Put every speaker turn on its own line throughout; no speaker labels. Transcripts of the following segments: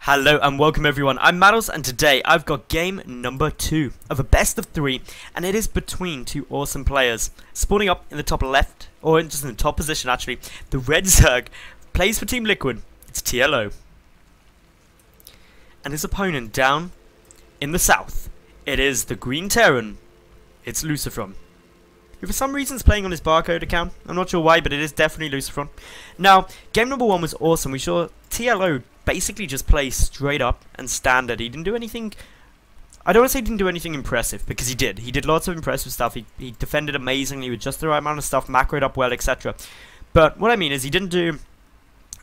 Hello and welcome everyone, I'm Madals and today I've got game number 2 of a best of 3 and it is between two awesome players. Spawning up in the top left, or just in the top position actually, the red Zerg plays for Team Liquid, it's TLO. And his opponent down in the south, it is the green Terran, it's Lucifron. Who for some reason is playing on his barcode account, I'm not sure why but it is definitely Lucifron. Now, game number 1 was awesome, we saw TLO basically just play straight up and standard. He didn't do anything, I don't want to say he didn't do anything impressive, because he did. He did lots of impressive stuff, he defended amazingly with just the right amount of stuff, macroed up well, etc. But what I mean is he didn't do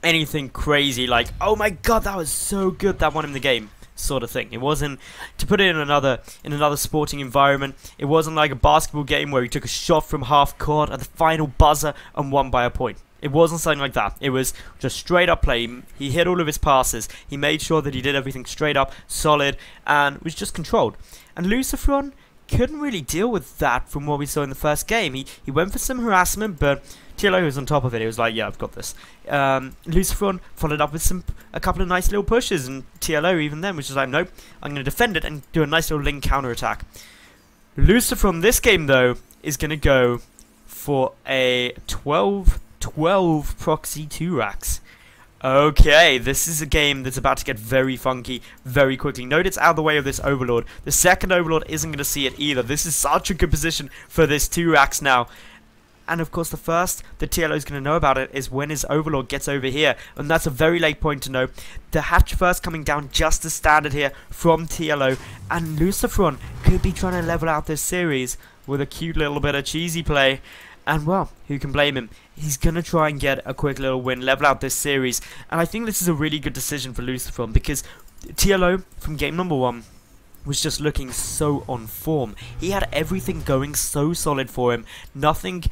anything crazy like, oh my god, that was so good, that won him the game, sort of thing. It wasn't, to put it in another sporting environment, it wasn't like a basketball game where he took a shot from half court at the final buzzer and won by a point. It wasn't something like that. It was just straight up play. He hit all of his passes. He made sure that he did everything straight up, solid, and was just controlled. And Lucifron couldn't really deal with that from what we saw in the first game. He went for some harassment, but TLO was on top of it. He was like, yeah, I've got this. Lucifron followed up with a couple of nice little pushes, and TLO even then was just like, nope, I'm going to defend it and do a nice little link counter attack. Lucifron this game, though, is going to go for a 12 proxy 2 racks. Okay, this is a game that's about to get very funky very quickly. Note it's out of the way of this Overlord. The second Overlord isn't going to see it either. This is such a good position for this 2 racks now. And of course the first that TLO is going to know about it is when his Overlord gets over here. And that's a very late point to know. The hatch first coming down just as standard here from TLO. And Lucifron could be trying to level out this series with a cute little bit of cheesy play. And well, who can blame him? He's going to try and get a quick little win, level out this series. And I think this is a really good decision for Lucifron, because TLO from game number 1 was just looking so on form. He had everything going so solid for him. Nothing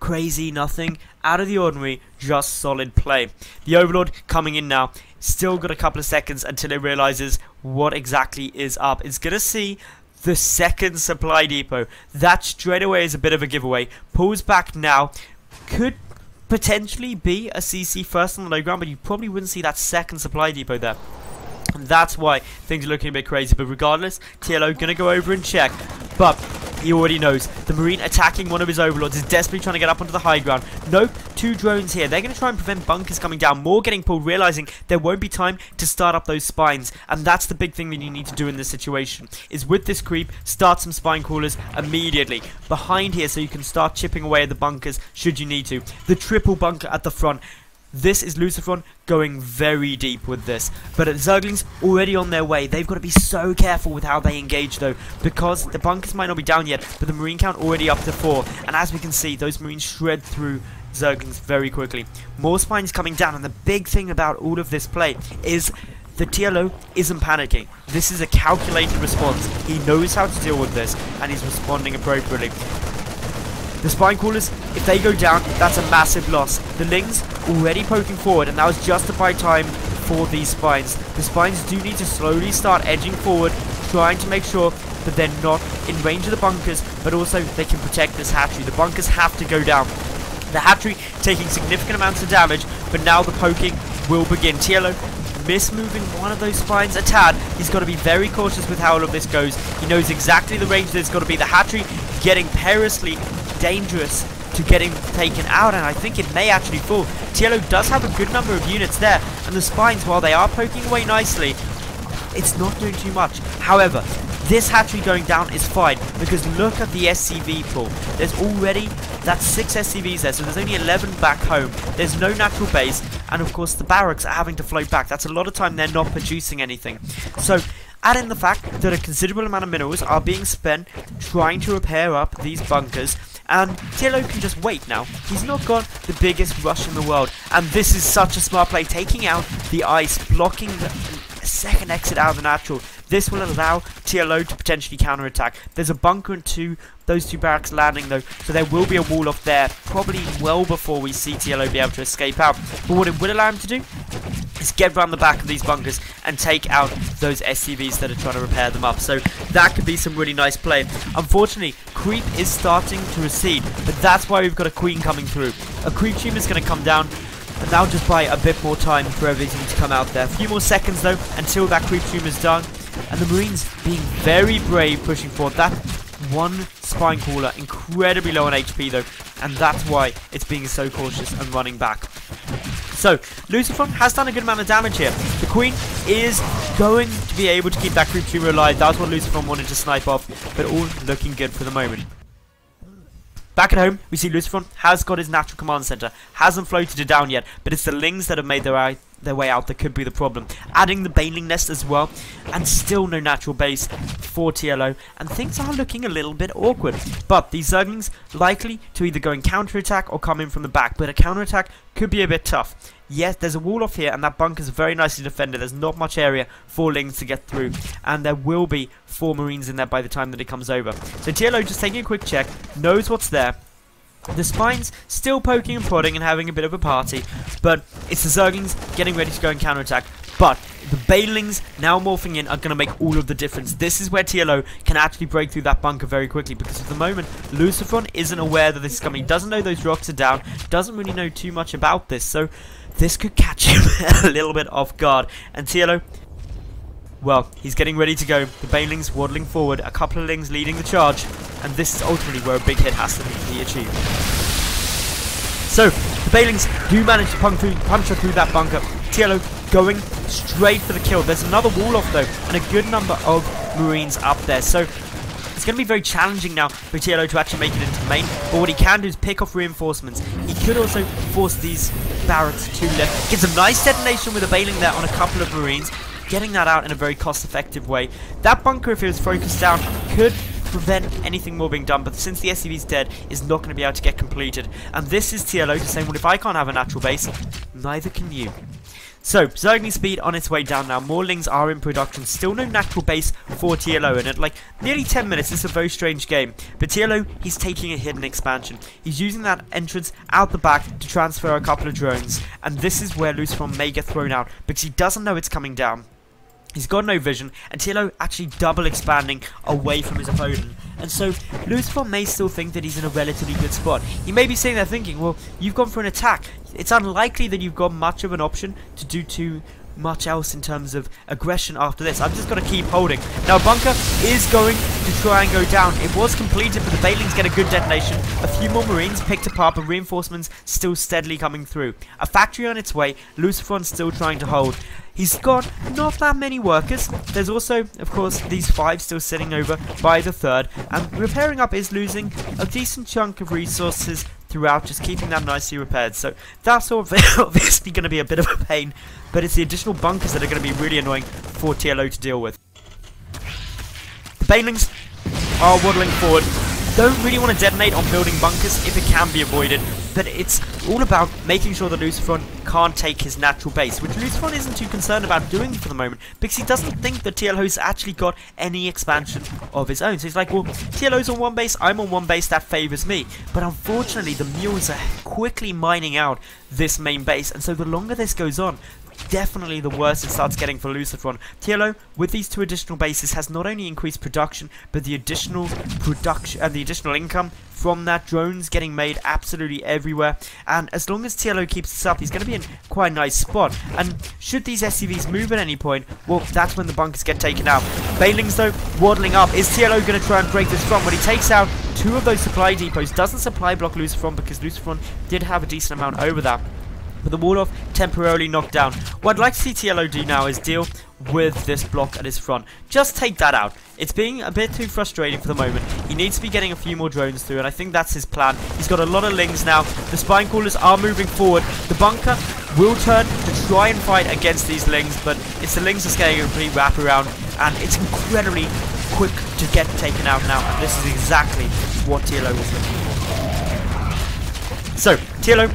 crazy, nothing out of the ordinary, just solid play. The Overlord coming in now, still got a couple of seconds until it realizes what exactly is up. It's going to see the second supply depot. That straight away is a bit of a giveaway. Pulls back now. Could potentially be a CC first on the low ground, but you probably wouldn't see that second supply depot there. And that's why things are looking a bit crazy. But regardless, TLO gonna go over and check. But he already knows. The Marine attacking one of his Overlords is desperately trying to get up onto the high ground. Nope, 2 drones here. They're going to try and prevent bunkers coming down. More getting pulled, realizing there won't be time to start up those spines. And that's the big thing that you need to do in this situation. Is with this creep, start some spine crawlers immediately. Behind here so you can start chipping away at the bunkers should you need to. The triple bunker at the front. This is Lucifron going very deep with this. But Zerglings already on their way. They've got to be so careful with how they engage though, because the bunkers might not be down yet, but the Marine count already up to 4. And as we can see, those Marines shred through Zerglings very quickly. More spines coming down, and the big thing about all of this play is the TLO isn't panicking. This is a calculated response. He knows how to deal with this, and he's responding appropriately. The spine crawlers, if they go down, that's a massive loss. The Lings already poking forward, and that was justified time for these spines. The spines do need to slowly start edging forward, trying to make sure that they're not in range of the bunkers, but also they can protect this hatchery. The bunkers have to go down. The hatchery taking significant amounts of damage, but now the poking will begin. TLO mismoving one of those spines a tad. He's got to be very cautious with how all of this goes. He knows exactly the range there's got to be. The hatchery getting perilously dangerous to getting taken out, and I think it may actually fall. TLO does have a good number of units there, and the spines, while they are poking away nicely, it's not doing too much. However, this hatchery going down is fine, because look at the SCV pool. There's already, that's 6 SCVs there, so there's only 11 back home. There's no natural base, and of course the barracks are having to float back. That's a lot of time they're not producing anything. So add in the fact that a considerable amount of minerals are being spent trying to repair up these bunkers, and TLO can just wait now. He's not got the biggest rush in the world, and this is such a smart play, taking out the ice, blocking the second exit out of the natural. This will allow TLO to potentially counterattack. There's a bunker and those 2 barracks landing though, so there will be a wall off there, probably well before we see TLO be able to escape out. But what it will allow him to do is get around the back of these bunkers and take out those SCVs that are trying to repair them up. So that could be some really nice play. Unfortunately, creep is starting to recede, but that's why we've got a queen coming through. A creep team is going to come down. and that'll just buy a bit more time for everything to come out there. A few more seconds though until that creep tumor is done, and the Marines being very brave pushing forward. That one spine crawler incredibly low on HP though, and that's why it's being so cautious and running back. So Lucifron has done a good amount of damage here. The Queen is going to be able to keep that creep tumor alive. That's what Lucifron wanted to snipe off, but all looking good for the moment. Back at home, we see Lucifron has got his natural command center, hasn't floated it down yet, but it's the Lings that have made their way out that could be the problem. Adding the Baneling nest as well, and still no natural base for TLO, and things are looking a little bit awkward. But these Zerglings likely to either go in counterattack or come in from the back, but a counterattack could be a bit tough. Yes, there's a wall off here, and that bunker's very nicely defended. There's not much area for Lings to get through, and there will be 4 Marines in there by the time that it comes over. So TLO just taking a quick check, knows what's there. The Spine's still poking and prodding and having a bit of a party, but it's the Zerglings getting ready to go and counterattack. But the Banelings now morphing in are going to make all of the difference. This is where TLO can actually break through that bunker very quickly, because at the moment Lucifron isn't aware that this is coming. He doesn't know those rocks are down, doesn't really know too much about this, so this could catch him a little bit off guard. And TLO, well, he's getting ready to go. The Banelings waddling forward, a couple of Lings leading the charge, and this is ultimately where a big hit has to be achieved. So, the Banelings do manage to puncture through that bunker. TLO going straight for the kill. There's another wall off though, and a good number of Marines up there. So, it's going to be very challenging now for TLO to actually make it into the main, but what he can do is pick off reinforcements. He could also force these barracks to left. Gets a nice detonation with a Baneling there on a couple of Marines, getting that out in a very cost-effective way. That bunker, if it was focused down, could prevent anything more being done, but since the SCV's dead, is not going to be able to get completed. And this is TLO just saying, well, if I can't have a natural base, neither can you. So, Zergling speed on its way down now. More Lings are in production. Still no natural base for TLO. And at like nearly 10 minutes, this is a very strange game. But TLO, he's taking a hidden expansion. He's using that entrance out the back to transfer a couple of drones. And this is where Lucifron may get thrown out, because he doesn't know it's coming down. He's got no vision, and TLO actually double expanding away from his opponent. And so, Lucifron may still think that he's in a relatively good spot. He may be sitting there thinking, well, you've gone for an attack. It's unlikely that you've got much of an option to do too much else in terms of aggression after this. I'm just going to keep holding. Now, bunker is going to try and go down. It was completed, but the Banelings get a good detonation. A few more Marines picked apart, but reinforcements still steadily coming through. A factory on its way. Lucifron still trying to hold. He's got not that many workers. There's also, of course, these 5 still sitting over by the 3rd. And repairing up is losing a decent chunk of resources throughout, just keeping that nicely repaired. So that's obviously going to be a bit of a pain, but it's the additional bunkers that are going to be really annoying for TLO to deal with. The Banelings are waddling forward. Don't really want to detonate on building bunkers if it can be avoided, but it's all about making sure that Lucifron can't take his natural base, which Lucifron isn't too concerned about doing for the moment, because he doesn't think that TLO's actually got any expansion of his own. So he's like, well, TLO's on one base, I'm on one base, that favours me. But unfortunately, the mules are quickly mining out this main base, and so the longer this goes on, definitely the worse it starts getting for Lucifron. TLO, with these 2 additional bases, has not only increased production, but the additional production and the additional income from that, drones getting made absolutely everywhere. And as long as TLO keeps this up, he's going to be in quite a nice spot. And should these SCVs move at any point, well, that's when the bunkers get taken out. Banelings, though, waddling up. Is TLO going to try and break this front? When he takes out 2 of those supply depots, doesn't supply block Lucifron, because Lucifron did have a decent amount over that. But the wall-off temporarily knocked down. What I'd like to see TLO do now is deal with this block at his front. Just take that out. It's being a bit too frustrating for the moment. He needs to be getting a few more drones through, and I think that's his plan. He's got a lot of Lings now. The spine crawlers are moving forward. The bunker will turn to try and fight against these Lings, but it's the Lings that's getting a complete wraparound, and it's incredibly quick to get taken out now, and this is exactly what TLO was looking for. So, TLO,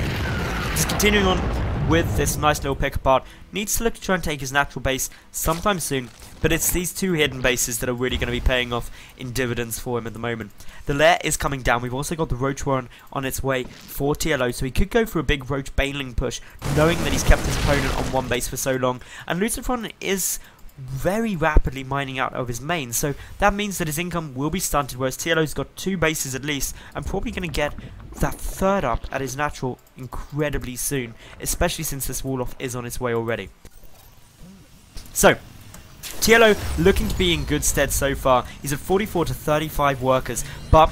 just continuing on with this nice little pick apart, needs to look to try and take his natural base sometime soon, but it's these 2 hidden bases that are really going to be paying off in dividends for him at the moment. The lair is coming down. We've also got the Roach Warren on its way for TLO, so he could go for a big Roach Baneling push, knowing that he's kept his opponent on one base for so long. And Lucifron is very rapidly mining out of his main, so that means that his income will be stunted, whereas TLO's got 2 bases at least, and probably going to get that 3rd up at his natural incredibly soon, especially since this wall-off is on its way already. So, TLO looking to be in good stead so far. He's at 44 to 35 workers, but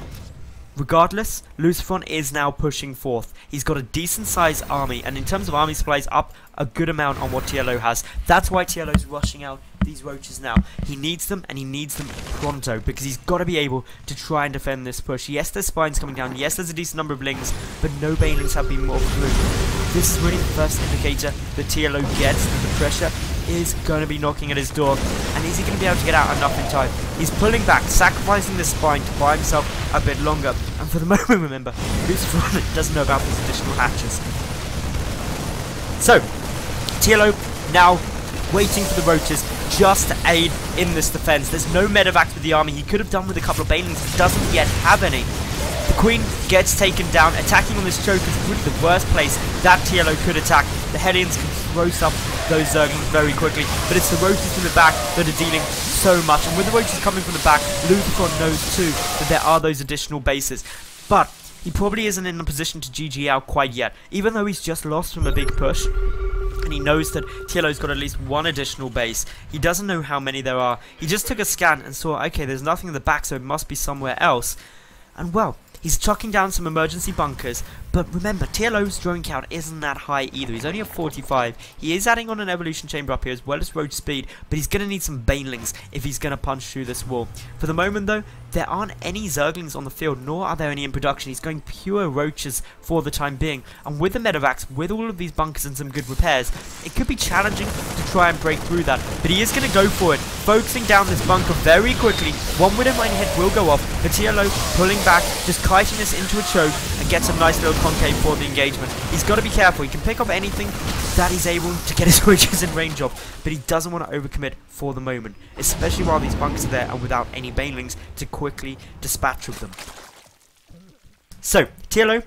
regardless, Lucifron is now pushing forth. He's got a decent sized army, and in terms of army supplies, up a good amount on what TLO has. That's why TLO's rushing out these roaches now. He needs them, and he needs them pronto, because he's got to be able to try and defend this push. Yes, there's spines coming down. Yes, there's a decent number of lings, but no banelings have been morphed through. This is really the first indicator that TLO gets that the pressure is going to be knocking at his door, and is he going to be able to get out enough in time? He's pulling back, sacrificing the spine to buy himself a bit longer, and for the moment, remember, Lucifron doesn't know about these additional hatches. So, TLO now waiting for the roaches just to aid in this defense. There's no medevacs with the army. He could have done with a couple of banelings, he doesn't yet have any. The Queen gets taken down. Attacking on this choke is really the worst place that TLO could attack. The Hellions can roast up those Zerglings very quickly, but it's the roaches from the back that are dealing so much. And with the roaches coming from the back, Lucifron knows too that there are those additional bases. But he probably isn't in a position to GG out quite yet, even though he's just lost from a big push. And he knows that TLO's got at least 1 additional base. He doesn't know how many there are. He just took a scan and saw, okay, there's nothing in the back, so it must be somewhere else. And well, he's chucking down some emergency bunkers, but remember, TLO's drone count isn't that high either. He's only at 45. He is adding on an evolution chamber up here as well as roach speed, but he's going to need some banelings if he's going to punch through this wall. For the moment though, there aren't any Zerglings on the field, nor are there any in production. He's going pure roaches for the time being, and with the medevacs, with all of these bunkers and some good repairs, it could be challenging to try and break through that, but he is going to go for it, focusing down this bunker very quickly. One Widow Mine hit will go off, but TLO pulling back, just kiting this into a choke, and gets a nice little concave for the engagement. He's got to be careful. He can pick up anything that he's able to get his roaches in range of, but he doesn't want to overcommit for the moment, especially while these bunkers are there and without any banelings to quickly dispatch of them. So, TLO,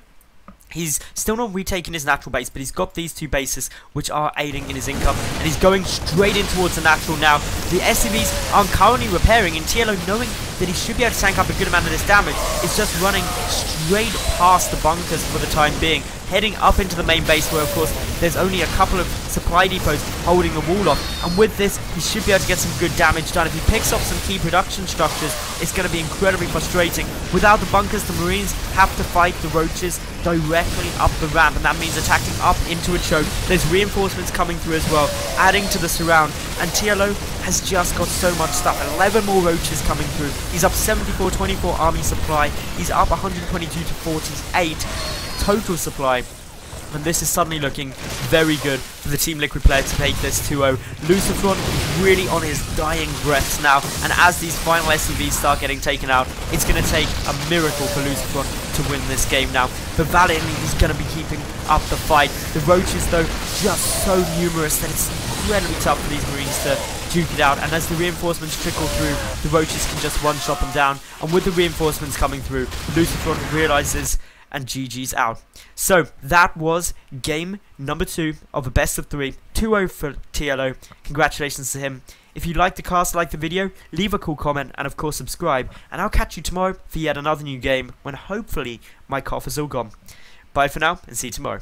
he's still not retaking his natural base, but he's got these 2 bases which are aiding in his income, and he's going straight in towards the natural now. The SCVs are currently repairing, and TLO, knowing that he should be able to tank up a good amount of this damage, is just running straight past the bunkers for the time being, heading up into the main base where of course there's only a couple of supply depots holding the wall off, and with this he should be able to get some good damage done. If he picks up some key production structures, it's going to be incredibly frustrating. Without the bunkers, the Marines have to fight the roaches directly up the ramp, and that means attacking up into a choke. There's reinforcements coming through as well, adding to the surround, and TLO has just got so much stuff. 11 more roaches coming through. He's up 74, 24 army supply. He's up 122 to 48 total supply. And this is suddenly looking very good for the Team Liquid player to take this 2-0. Lucifron is really on his dying breaths now, and as these final SCVs start getting taken out, it's going to take a miracle for Lucifron to win this game now. But valiantly, he's going to be keeping up the fight. The roaches, though, just so numerous that it's incredibly tough for these Marines to duke it out, and as the reinforcements trickle through, the roaches can just one-shot them down, and with the reinforcements coming through, Lucifron realizes and GG's out. So that was game number 2 of a best of 3, 2-0 for TLO. Congratulations to him. If you liked the cast, like the video, leave a cool comment, and of course subscribe, and I'll catch you tomorrow for yet another new game when hopefully my cough is all gone. Bye for now, and see you tomorrow.